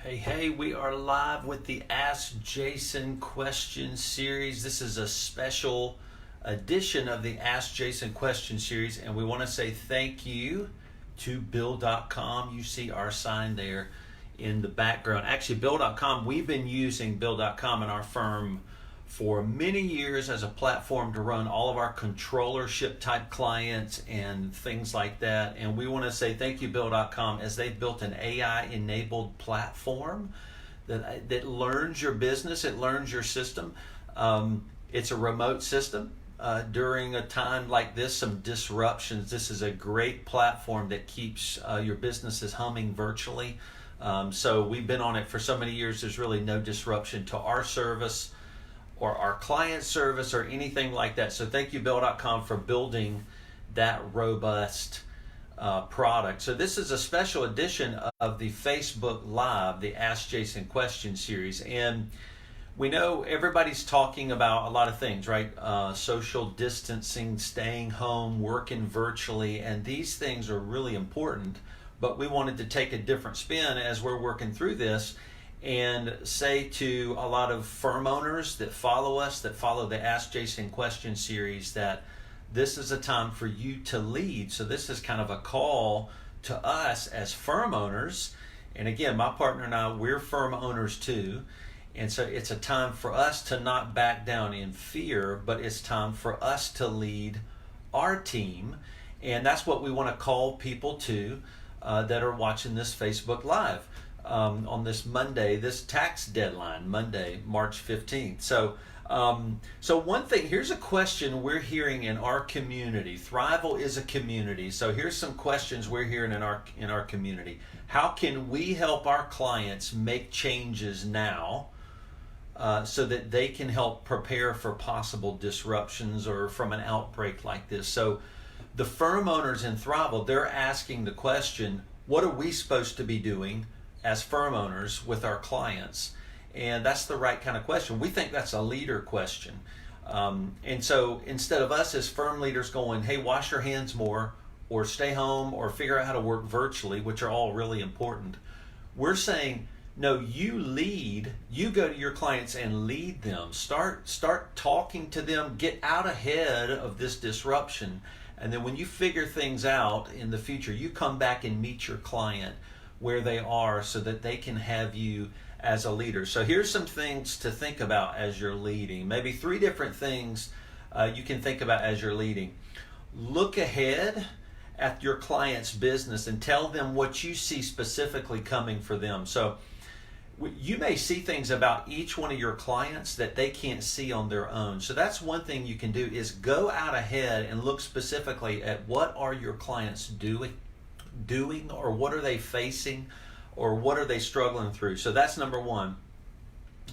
Hey, we are live with the Ask Jason question series. This is a special edition of the Ask Jason question series, and we want to say thank you to Bill.com. You see our sign there in the background. Actually, Bill.com, we've been using Bill.com in our firm for many years as a platform to run all of our controllership type clients and things like that. And we want to say thank you, Bill.com, as they've built an AI enabled platform that learns your business, it learns your system. It's a remote system. During a time like this, some disruptions, this is a great platform that keeps your businesses humming virtually. So we've been on it for so many years, there's really no disruption to our service or our client service or anything like that. So thank you, Bill.com, for building that robust product. So this is a special edition of the Facebook Live, the Ask Jason question series. And we know everybody's talking about a lot of things, right? Social distancing, staying home, working virtually, and these things are really important. But we wanted to take a different spin as we're working through this and say to a lot of firm owners that follow us, that follow the Ask Jason question series, that this is a time for you to lead. So this is kind of a call to us as firm owners. And again, my partner and I, we're firm owners too. And so it's a time for us to not back down in fear, but it's time for us to lead our team. And that's what we want to call people to that are watching this Facebook Live. On this Monday, this tax deadline, Monday, March 15th. So one thing, here's a question we're hearing in our community. Thriveal is a community. So here's some questions we're hearing in our community. How can we help our clients make changes now so that they can help prepare for possible disruptions or from an outbreak like this? So the firm owners in Thriveal, they're asking the question, what are we supposed to be doing as firm owners with our clients? And that's the right kind of question. We think that's a leader question. And so instead of us as firm leaders going, hey, wash your hands more, or stay home, or figure out how to work virtually, which are all really important, we're saying, no, you lead, you go to your clients and lead them. Start talking to them, get out ahead of this disruption. And then when you figure things out in the future, you come back and meet your client where they are so that they can have you as a leader. So here's some things to think about as you're leading. Maybe 3 different things you can think about as you're leading. Look ahead at your client's business and tell them what you see specifically coming for them. So you may see things about each one of your clients that they can't see on their own. So that's one thing you can do, is go out ahead and look specifically at what are your clients doing, or what are they facing, or what are they struggling through. So that's number 1.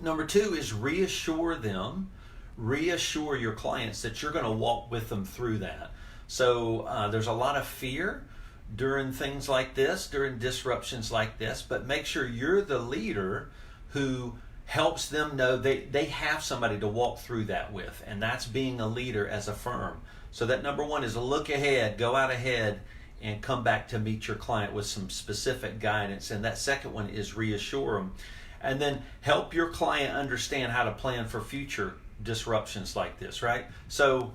Number 2 is reassure them, reassure your clients that you're going to walk with them through that. So there's a lot of fear during things like this, during disruptions like this, but make sure you're the leader who helps them know they have somebody to walk through that with, and that's being a leader as a firm. So that number 1 is look ahead, go out ahead, and come back to meet your client with some specific guidance. And that second one is reassure them. And then help your client understand how to plan for future disruptions like this, right? So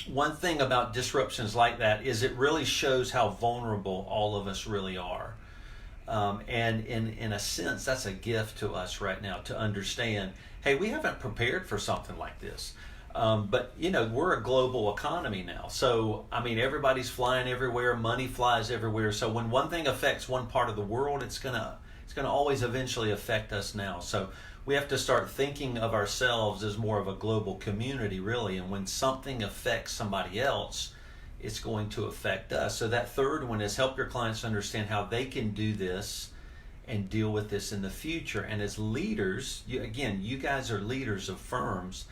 one thing about disruptions like that is it really shows how vulnerable all of us really are. And in a sense, that's a gift to us right now to understand, hey, we haven't prepared for something like this. But we're a global economy now. So, everybody's flying everywhere, money flies everywhere. So when one thing affects one part of the world, it's gonna always eventually affect us now. So we have to start thinking of ourselves as more of a global community, really. And when something affects somebody else, it's going to affect us. So that third one is help your clients understand how they can do this and deal with this in the future. And as leaders, you guys are leaders of firms.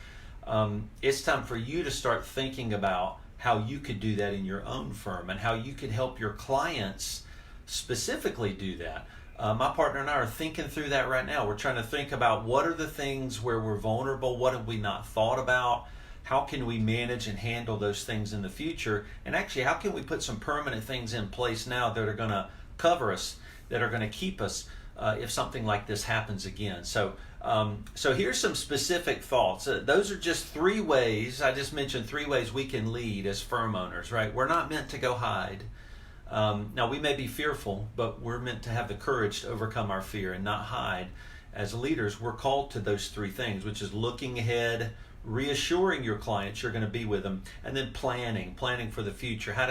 It's time for you to start thinking about how you could do that in your own firm and how you could help your clients specifically do that. My partner and I are thinking through that right now. We're trying to think about what are the things where we're vulnerable, what have we not thought about, how can we manage and handle those things in the future, and actually how can we put some permanent things in place now that are going to cover us, that are going to keep us if something like this happens again. So here's some specific thoughts. Those are just 3 ways. I just mentioned 3 ways we can lead as firm owners, right? We're not meant to go hide. Now, we may be fearful, but we're meant to have the courage to overcome our fear and not hide. As leaders, we're called to those 3 things, which is looking ahead, reassuring your clients you're going to be with them, and then planning for the future, how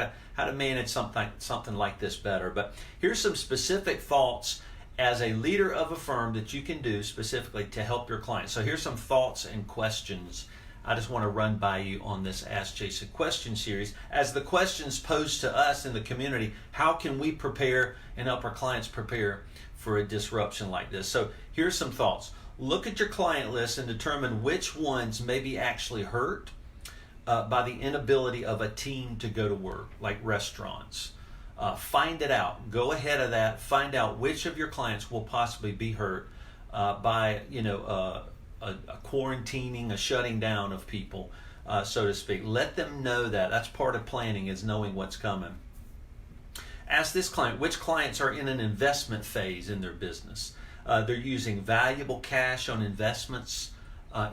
to manage something like this better. But here's some specific thoughts as a leader of a firm that you can do specifically to help your clients. So here's some thoughts and questions I just want to run by you on this Ask Jason question series. As the questions posed to us in the community, how can we prepare and help our clients prepare for a disruption like this? So here's some thoughts. Look at your client list and determine which ones may be actually hurt by the inability of a team to go to work, like restaurants. Find it out. Go ahead of that. Find out which of your clients will possibly be hurt by a quarantining, a shutting down of people, so to speak. Let them know that. That's part of planning, is knowing what's coming. Ask this client, which clients are in an investment phase in their business? They're using valuable cash on investments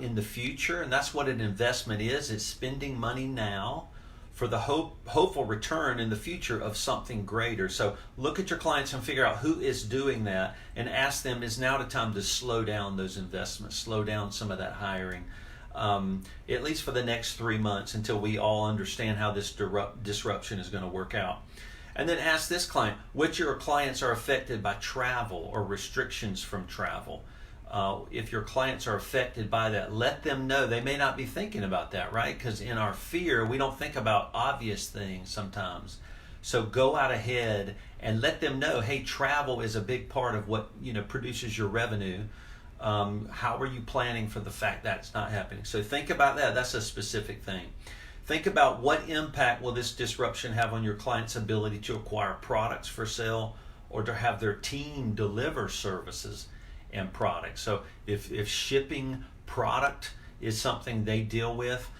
in the future, and that's what an investment is. It's spending money now for the hopeful return in the future of something greater. So look at your clients and figure out who is doing that, and ask them, is now the time to slow down those investments, slow down some of that hiring, at least for the next 3 months until we all understand how this disruption is going to work out. And then ask this client, which of your clients are affected by travel or restrictions from travel. If your clients are affected by that, let them know. They may not be thinking about that, right? Because in our fear, we don't think about obvious things sometimes. So go out ahead and let them know, hey, travel is a big part of what produces your revenue. How are you planning for the fact that's not happening? So think about that. That's a specific thing. Think about what impact will this disruption have on your client's ability to acquire products for sale or to have their team deliver services and products. So if shipping product is something they deal with,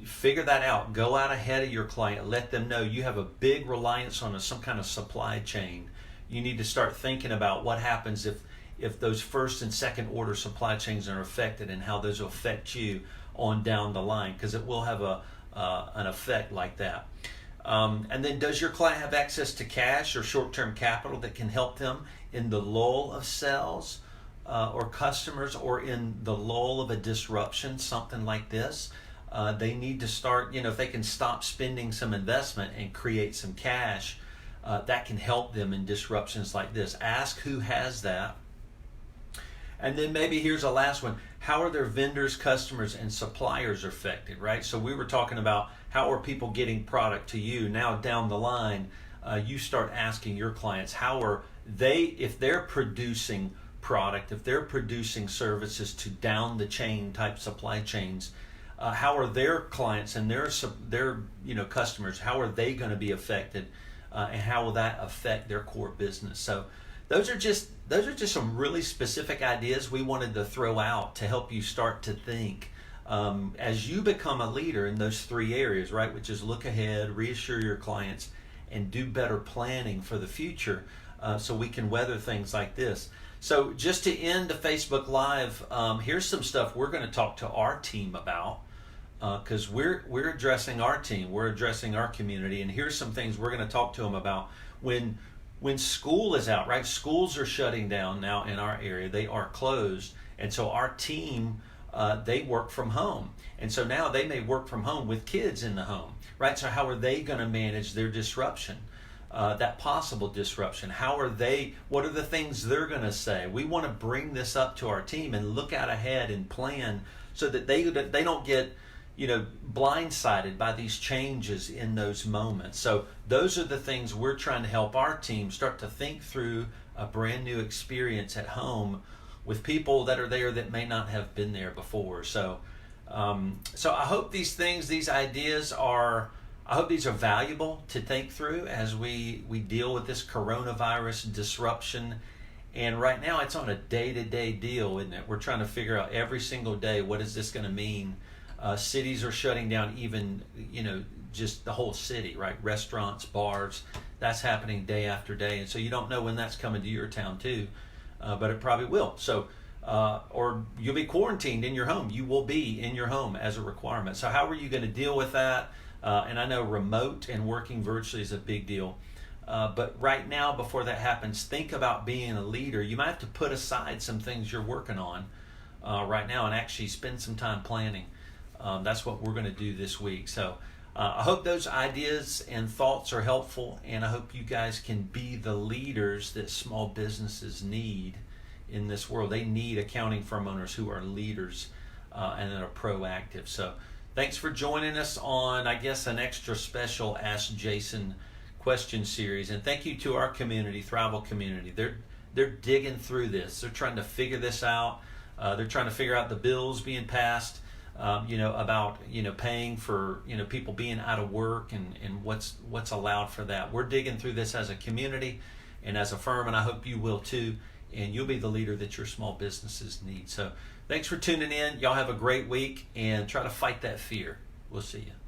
figure that out. Go out ahead of your client. Let them know you have a big reliance on some kind of supply chain. You need to start thinking about what happens if those first and second order supply chains are affected, and how those will affect you on down the line, because it will have an effect like that. And then, does your client have access to cash or short-term capital that can help them in the lull of sales or customers, or in the lull of a disruption, something like this? They need to start, if they can stop spending some investment and create some cash, that can help them in disruptions like this. Ask who has that. And then maybe here's a last one. How are their vendors, customers, and suppliers affected, right? So we were talking about how are people getting product to you. Now down the line, you start asking your clients, how are they, if they're producing product, if they're producing services to down the chain type supply chains, how are their clients and their customers, how are they going to be affected, and how will that affect their core business? So those are just some really specific ideas we wanted to throw out to help you start to think as you become a leader in those 3 areas, right? Which is look ahead, reassure your clients, and do better planning for the future, so we can weather things like this. So just to end the Facebook Live, here's some stuff we're going to talk to our team about, because we're addressing our team, we're addressing our community, and here's some things we're going to talk to them about when school is out, right? Schools are shutting down now in our area. They are closed. And so our team, they work from home. And so now they may work from home with kids in the home, right? So how are they going to manage their disruption, that possible disruption? What are the things they're going to say? We want to bring this up to our team and look out ahead and plan so that they don't get blindsided by these changes in those moments. So those are the things we're trying to help our team start to think through a brand new experience at home with people that are there that may not have been there before. So I hope these ideas are valuable to think through as we deal with this coronavirus disruption. And right now it's on a day-to-day deal, isn't it? We're trying to figure out every single day, what is this going to mean? Cities are shutting down, even, just the whole city, right? Restaurants, bars, that's happening day after day. And so you don't know when that's coming to your town too. but it probably will. So, or you'll be quarantined in your home. You will be in your home as a requirement. So how are you going to deal with that? And I know remote and working virtually is a big deal. But right now, before that happens, think about being a leader. You might have to put aside some things you're working on right now and actually spend some time planning. That's what we're going to do this week. So I hope those ideas and thoughts are helpful, and I hope you guys can be the leaders that small businesses need in this world. They need accounting firm owners who are leaders and that are proactive. So thanks for joining us on, I guess, an extra special Ask Jason question series. And thank you to our community, Thriveal community. They're digging through this. They're trying to figure this out. They're trying to figure out the bills being passed, about, paying for, people being out of work and what's allowed for that. We're digging through this as a community and as a firm, and I hope you will too. And you'll be the leader that your small businesses need. So thanks for tuning in. Y'all have a great week and try to fight that fear. We'll see you.